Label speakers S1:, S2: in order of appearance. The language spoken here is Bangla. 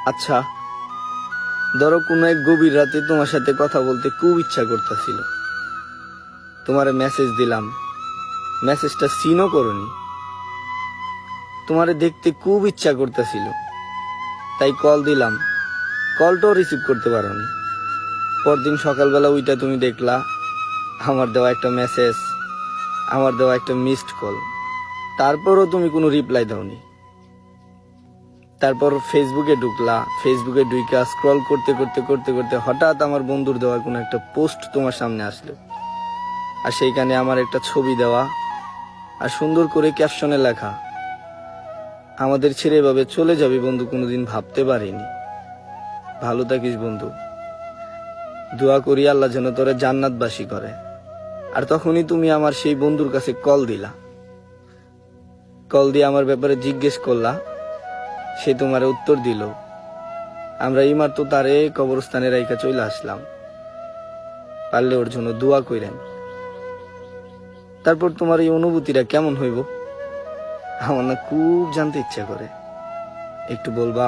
S1: আচ্ছা, ধরো কোনো এক গভীর রাতে তোমার সাথে কথা বলতে খুব ইচ্ছা করতেছিল, তোমারে মেসেজ দিলাম, মেসেজটা সিনও করনি, তোমারে দেখতে খুব ইচ্ছা করতেছিল, তাই কল দিলাম, কলটাও রিসিভ করতে পারোনি। পরদিন সকালবেলা উইটা তুমি দেখলা আমার দেওয়া একটা মেসেজ, আমার দেওয়া একটা মিসড কল, তারপরও তুমি কোনো রিপ্লাই দাওনি। তারপর ফেসবুকে ঢুকলা, ফেসবুকে ঢুইকা স্ক্রল করতে করতে করতে করতে হঠাৎ আমার বন্ধুর দেওয়া কোনো একটা পোস্ট তোমার সামনে আসলো, আর সেইখানে আমার একটা ছবি দেওয়া, আর সুন্দর করে ক্যাপশনে লেখা, আমাদের ছেড়ে এভাবে চলে যাবে বন্ধু কোনোদিন ভাবতে পারিনি। ভালো থাকিস বন্ধু, দোয়া করি আল্লাহ যেন তোরে জান্নাতবাসী করে। আর তখনই তুমি আমার সেই বন্ধুর কাছে কল দিলা, কল দিয়ে আমার ব্যাপারে জিজ্ঞেস করলা, সে তোমার উত্তর দিল। আমরা এইমাত্র তারে কবরস্থানে রাইখা চলে আসলাম, পারলে ওর জন্য দোয়া কইরেন। তারপর তোমার এই অনুভূতিটা কেমন হইব আমার না খুব জানতে ইচ্ছা করে, একটু বলবা?